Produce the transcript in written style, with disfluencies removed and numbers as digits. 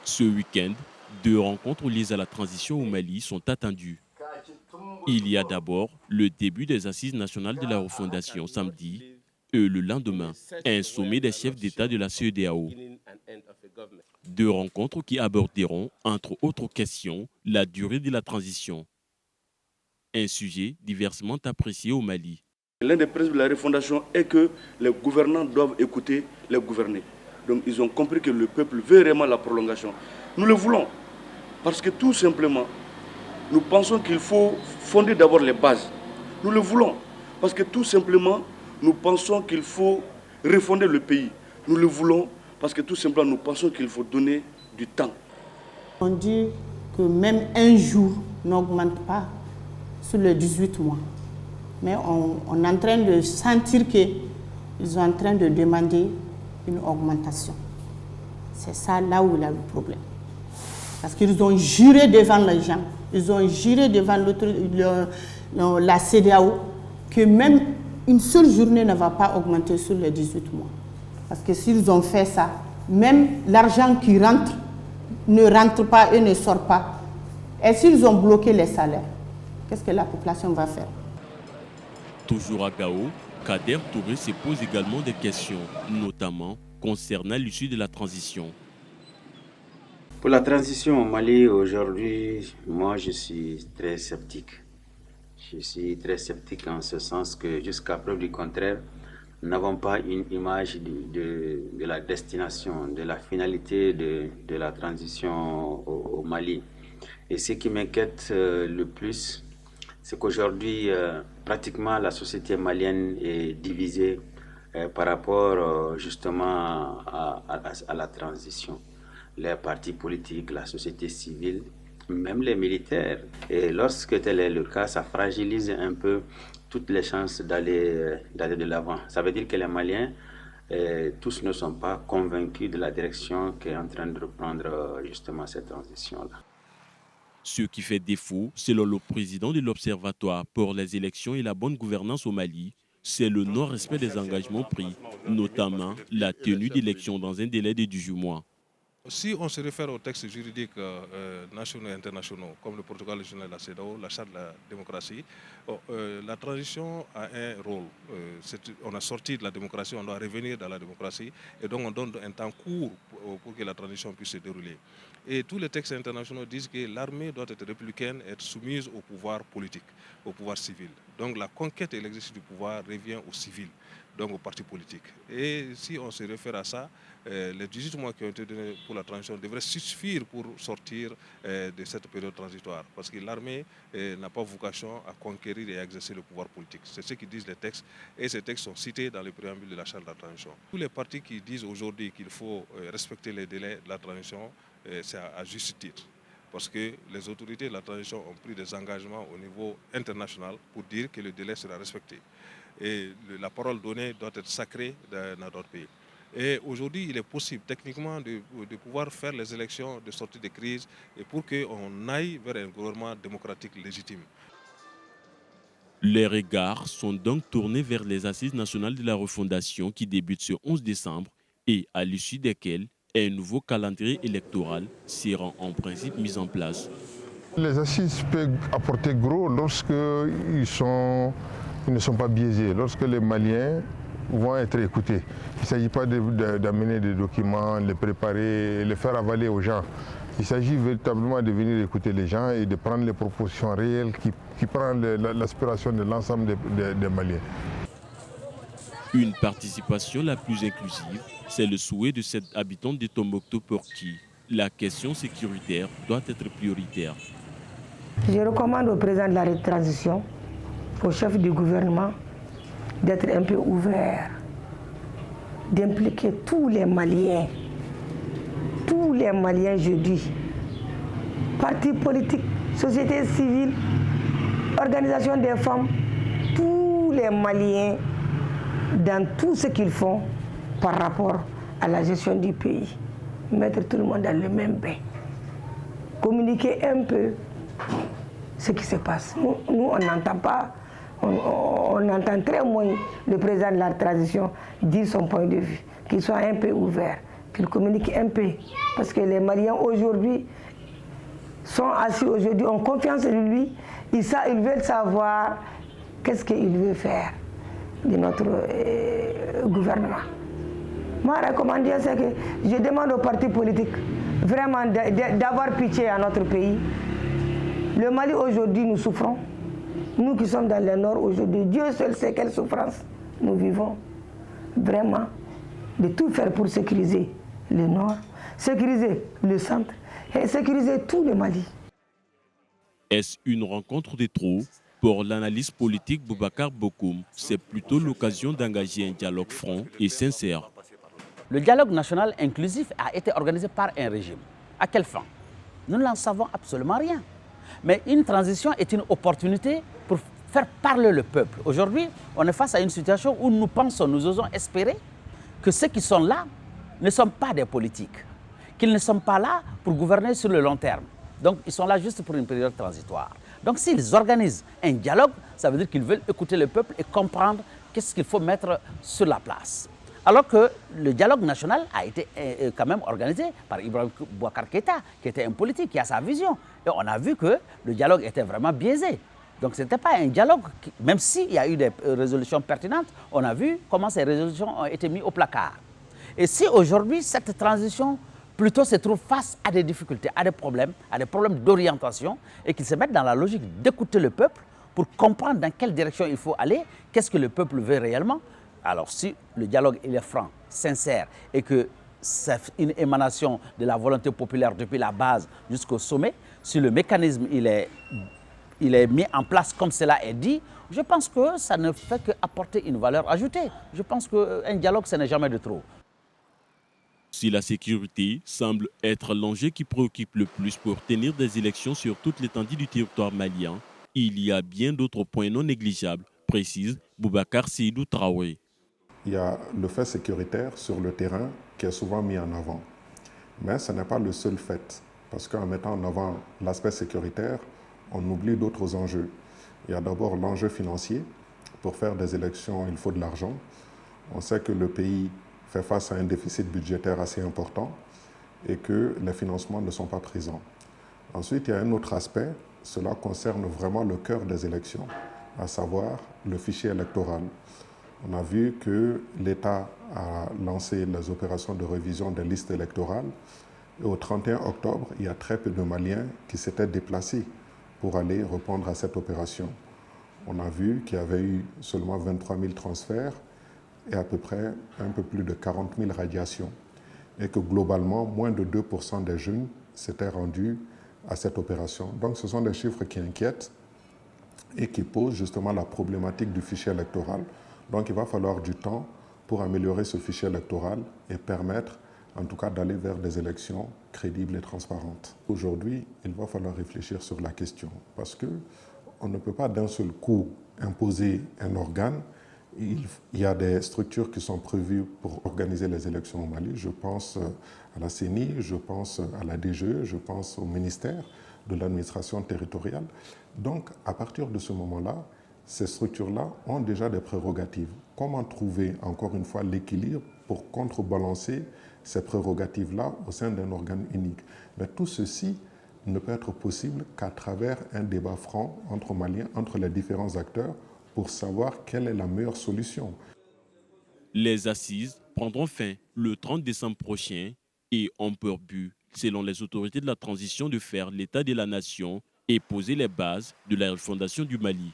Ce week-end, 2 rencontres liées à la transition au Mali sont attendues. Il y a d'abord le début des assises nationales de la refondation samedi et le lendemain, un sommet des chefs d'État de la CEDEAO. 2 rencontres qui aborderont, entre autres questions, la durée de la transition. Un sujet diversement apprécié au Mali. L'un des principes de la refondation est que les gouvernants doivent écouter les gouvernés. Donc ils ont compris que le peuple veut vraiment la prolongation. Nous le voulons parce que tout simplement, nous pensons qu'il faut fonder d'abord les bases. Nous le voulons parce que tout simplement, nous pensons qu'il faut refonder le pays. Nous le voulons parce que tout simplement, nous pensons qu'il faut donner du temps. On dit que même un jour n'augmente pas sur les 18 mois. Mais on est en train de sentir qu'ils sont en train de demander une augmentation. C'est ça là où il y a le problème. Parce qu'ils ont juré devant les gens, ils ont juré devant la CEDEAO que même une seule journée ne va pas augmenter sur les 18 mois. Parce que s'ils ont fait ça, même l'argent qui rentre ne rentre pas et ne sort pas. Et s'ils ont bloqué les salaires, qu'est-ce que la population va faire? Toujours à Gao, Kader Touré se pose également des questions, notamment concernant l'issue de la transition. Pour la transition au Mali, aujourd'hui, moi je suis très sceptique. Je suis très sceptique en ce sens que jusqu'à preuve du contraire, nous n'avons pas une image de la destination, de la finalité de la transition au Mali. Et ce qui m'inquiète le plus, c'est qu'aujourd'hui, pratiquement la société malienne est divisée par rapport justement à la transition. Les partis politiques, la société civile, même les militaires. Et lorsque tel est le cas, ça fragilise un peu toutes les chances d'aller de l'avant. Ça veut dire que les Maliens, tous ne sont pas convaincus de la direction qu'est en train de reprendre justement cette transition-là. Ce qui fait défaut, selon le président de l'Observatoire pour les élections et la bonne gouvernance au Mali, c'est le non-respect des engagements pris, notamment la tenue d'élections dans un délai de 18 mois. Si on se réfère aux textes juridiques nationaux et internationaux, comme le protocole régional de la CEDEAO, la charte de la démocratie, la transition a un rôle. On a sorti de la démocratie, on doit revenir dans la démocratie, et donc on donne un temps court pour que la transition puisse se dérouler. Et tous les textes internationaux disent que l'armée doit être républicaine, être soumise au pouvoir politique, au pouvoir civil. Donc la conquête et l'exercice du pouvoir revient aux civils, donc aux partis politiques. Et si on se réfère à ça, les 18 mois qui ont été donnés pour la transition devraient suffire pour sortir de cette période transitoire. Parce que l'armée n'a pas vocation à conquérir et à exercer le pouvoir politique. C'est ce que disent les textes. Et ces textes sont cités dans le préambule de la charte de la transition. Tous les partis qui disent aujourd'hui qu'il faut respecter les délais de la transition, c'est à juste titre. Parce que les autorités de la transition ont pris des engagements au niveau international pour dire que le délai sera respecté. Et la parole donnée doit être sacrée dans notre pays. Et aujourd'hui, il est possible techniquement de pouvoir faire les élections de sortie de crise et pour qu'on aille vers un gouvernement démocratique légitime. Les regards sont donc tournés vers les assises nationales de la refondation qui débutent ce 11 décembre et à l'issue desquelles un nouveau calendrier électoral sera en principe mis en place. Les assises peuvent apporter gros lorsqu'ils ne sont pas biaisés, lorsque les Maliens vont être écoutés. Il ne s'agit pas d'amener des documents, les préparer, les faire avaler aux gens. Il s'agit véritablement de venir écouter les gens et de prendre les propositions réelles qui prennent l'aspiration de l'ensemble des Maliens. Une participation la plus inclusive, c'est le souhait de cette habitante de Tombouctou pour qui la question sécuritaire doit être prioritaire. Je recommande au président de la transition, au chef du gouvernement, d'être un peu ouvert, d'impliquer tous les Maliens, je dis, partis politiques, société civile, organisation des femmes, tous les Maliens dans tout ce qu'ils font par rapport à la gestion du pays. Mettre tout le monde dans le même bain. Communiquer un peu ce qui se passe. Nous on n'entend pas. On entend très moins le président de la transition dire son point de vue, qu'il soit un peu ouvert. qu'il communique un peu. Parce que les Maliens aujourd'hui sont assis aujourd'hui, ont confiance en lui. Ils veulent savoir qu'est-ce qu'il veut faire de notre gouvernement. Ma recommandation, c'est que je demande aux partis politiques vraiment d'avoir pitié à notre pays. Le Mali aujourd'hui, nous souffrons. Nous qui sommes dans le nord aujourd'hui, Dieu seul sait quelle souffrance nous vivons. Vraiment, de tout faire pour sécuriser le nord, sécuriser le centre et sécuriser tout le Mali. Est-ce une rencontre de trop? Pour l'analyse politique Boubacar Bokoum, c'est plutôt l'occasion d'engager un dialogue franc et sincère. Le dialogue national inclusif a été organisé par un régime. À quelle fin? Nous n'en savons absolument rien. Mais une transition est une opportunité pour faire parler le peuple. Aujourd'hui, on est face à une situation où nous pensons, nous osons espérer que ceux qui sont là ne sont pas des politiques, qu'ils ne sont pas là pour gouverner sur le long terme. Donc, ils sont là juste pour une période transitoire. Donc, s'ils organisent un dialogue, ça veut dire qu'ils veulent écouter le peuple et comprendre qu'est-ce qu'il faut mettre sur la place. Alors que le dialogue national a été quand même organisé par Ibrahim Boubacar Keïta, qui était un politique, qui a sa vision. Et on a vu que le dialogue était vraiment biaisé. Donc ce n'était pas un dialogue, même s'il y a eu des résolutions pertinentes, on a vu comment ces résolutions ont été mises au placard. Et si aujourd'hui, cette transition plutôt se trouve face à des difficultés, à des problèmes d'orientation, et qu'ils se mettent dans la logique d'écouter le peuple pour comprendre dans quelle direction il faut aller, qu'est-ce que le peuple veut réellement. Alors si le dialogue il est franc, sincère et que c'est une émanation de la volonté populaire depuis la base jusqu'au sommet, si le mécanisme il est mis en place comme cela est dit, je pense que ça ne fait qu'apporter une valeur ajoutée. Je pense qu'un dialogue, ce n'est jamais de trop. Si la sécurité semble être l'enjeu qui préoccupe le plus pour tenir des élections sur toute l'étendue du territoire malien, il y a bien d'autres points non négligeables, précise Boubacar Seydou Traoré. Il y a le fait sécuritaire sur le terrain qui est souvent mis en avant. Mais ce n'est pas le seul fait, parce qu'en mettant en avant l'aspect sécuritaire, on oublie d'autres enjeux. Il y a d'abord l'enjeu financier. Pour faire des élections, il faut de l'argent. On sait que le pays fait face à un déficit budgétaire assez important et que les financements ne sont pas présents. Ensuite, il y a un autre aspect, cela concerne vraiment le cœur des élections, à savoir le fichier électoral. On a vu que l'État a lancé les opérations de révision des listes électorales et au 31 octobre, il y a très peu de Maliens qui s'étaient déplacés pour aller répondre à cette opération. On a vu qu'il y avait eu seulement 23 000 transferts et à peu près un peu plus de 40 000 radiations et que globalement, moins de 2% des jeunes s'étaient rendus à cette opération. Donc ce sont des chiffres qui inquiètent et qui posent justement la problématique du fichier électoral. Donc il va falloir du temps pour améliorer ce fichier électoral et permettre en tout cas d'aller vers des élections crédibles et transparentes. Aujourd'hui, il va falloir réfléchir sur la question parce qu'on ne peut pas d'un seul coup imposer un organe. Il y a des structures qui sont prévues pour organiser les élections au Mali. Je pense à la CENI, je pense à la DGE, je pense au ministère de l'administration territoriale. Donc à partir de ce moment-là, ces structures-là ont déjà des prérogatives. Comment trouver, encore une fois, l'équilibre pour contrebalancer ces prérogatives-là au sein d'un organe unique? Mais tout ceci ne peut être possible qu'à travers un débat franc entre Maliens, entre les différents acteurs, pour savoir quelle est la meilleure solution. Les assises prendront fin le 30 décembre prochain et ont pour but, selon les autorités de la transition, de faire l'état de la nation et poser les bases de la refondation du Mali.